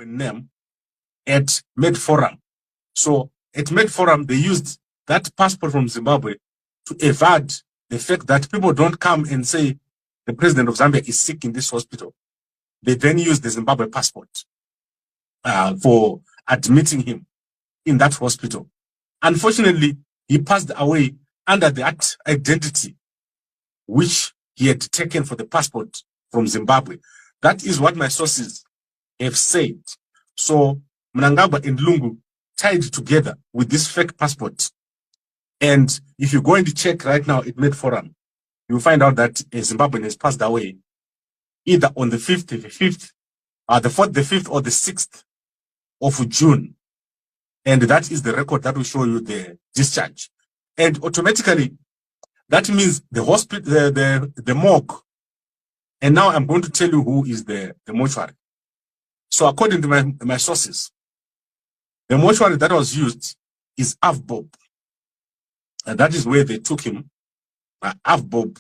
name at Med Forum. So at Med Forum, they used that passport from Zimbabwe to evade the fact that people don't come and say the president of Zambia is sick in this hospital. They then used the Zimbabwe passport for admitting him in that hospital. Unfortunately, he passed away under that identity which he had taken for the passport from Zimbabwe. That is what my sources have said. So Mnangagwa and Lungu tied together with this fake passport. And if you go and check right now at Med Forum, you'll find out that a Zimbabwean has passed away either on the 4th, the 5th, or the 6th of June. And that is the record that will show you the discharge. And automatically, that means the hospital, the morgue. And now I'm going to tell you who is the mortuary. So according to my sources, the mortuary that was used is Avbob. And that is where they took him, Avbob.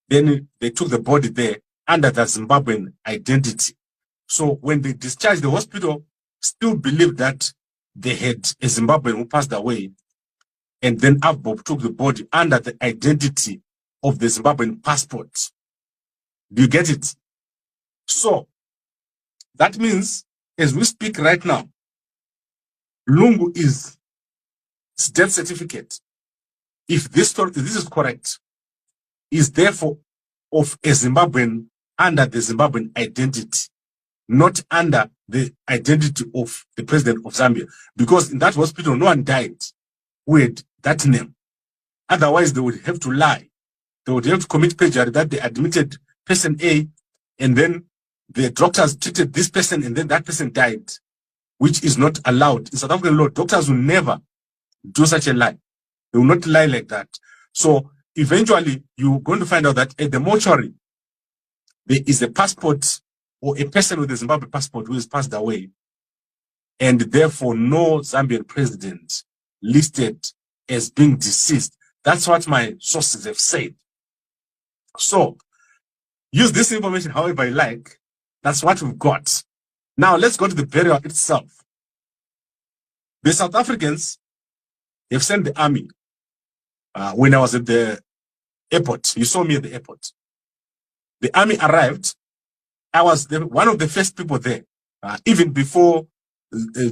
Then they took the body there under the Zimbabwean identity. So when they discharged, the hospital still believed that they had a Zimbabwean who passed away. And then Avbob took the body under the identity of the Zimbabwean passport. Do you get it? So that means, as we speak right now, Lungu is death certificate, if this is correct, is therefore of a Zimbabwean under the Zimbabwean identity, not under the identity of the president of Zambia. Because in that hospital, no one died with that name. Otherwise, they would have to lie. They would have to commit perjury that they admitted person A, and then the doctors treated this person, and then that person died, which is not allowed. In South African law, doctors will never do such a lie. They will not lie like that. So eventually, you're going to find out that at the mortuary, there is a passport or a person with a Zimbabwe passport who has passed away, and therefore no Zambian president listed as being deceased. That's what my sources have said. So use this information however you like. That's what we've got. Now let's go to the burial itself. The South Africans have sent the army. When I was at the airport, you saw me at the airport. The army arrived. I was one of the first people there, even before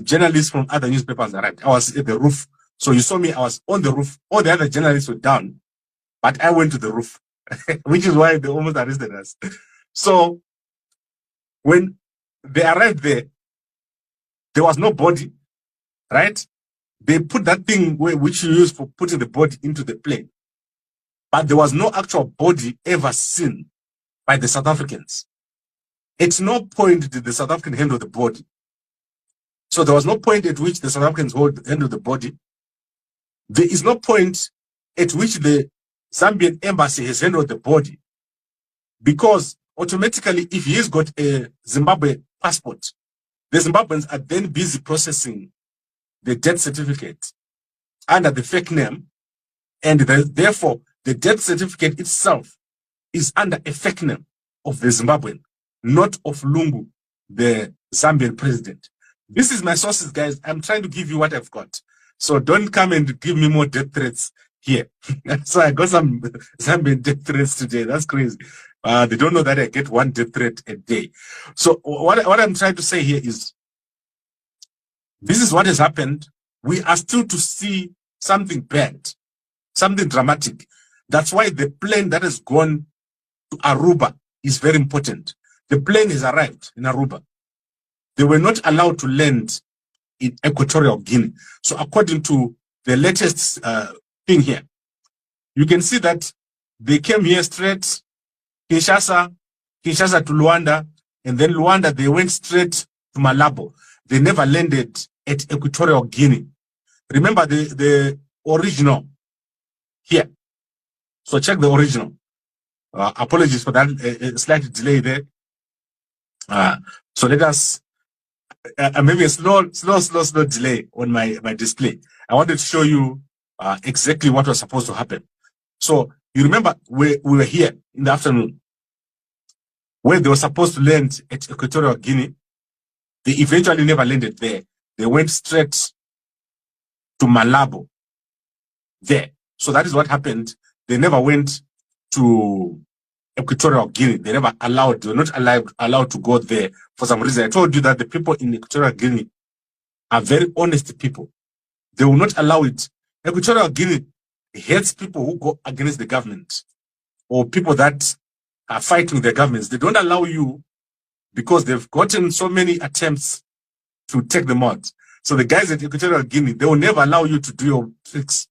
journalists from other newspapers arrived. I was at the roof. So you saw me, I was on the roof. All the other journalists were down, but I went to the roof, which is why they almost arrested us. So when they arrived there was no body, right? They put that thing which you use for putting the body into the plane. But there was no actual body ever seen by the South Africans. At no point did the South African handle the body. So there was no point at which the South Africans handle the body. There is no point at which the Zambian embassy has handled the body. Because automatically, if he has got a Zimbabwe passport, the Zimbabweans are then busy processing the death certificate under the fake name, and therefore the death certificate itself is under a fake name of the Zimbabwean, not of Lungu, the Zambian president. This is my sources, guys. I'm trying to give you what I've got. So don't come and give me more death threats here. So I got some Zambian death threats today. That's crazy. They don't know that I get one death threat a day. So what I'm trying to say here is, this is what has happened. We are still to see something bad, something dramatic. That's why the plane that has gone to Aruba is very important. The plane has arrived in Aruba. They were not allowed to land in Equatorial Guinea. So according to the latest thing here, you can see that they came here straight, Kinshasa to Luanda, and then Luanda, they went straight to Malabo. They never landed at Equatorial Guinea. Remember the original here. So check the original. Apologies for that slight delay there. So let us, maybe a slow delay on my display. I wanted to show you exactly what was supposed to happen. So you remember we were here in the afternoon where they were supposed to land at Equatorial Guinea. They eventually never landed there. They went straight to Malabo there. So that is what happened. They never went to Equatorial Guinea. They never allowed, they were not allowed to go there for some reason. I told you that the people in Equatorial Guinea are very honest people. They will not allow it. Equatorial Guinea hates people who go against the government or people that are fighting the governments. They don't allow you because they've gotten so many attempts to take them out. So the guys at Equatorial Guinea, they will never allow you to do your tricks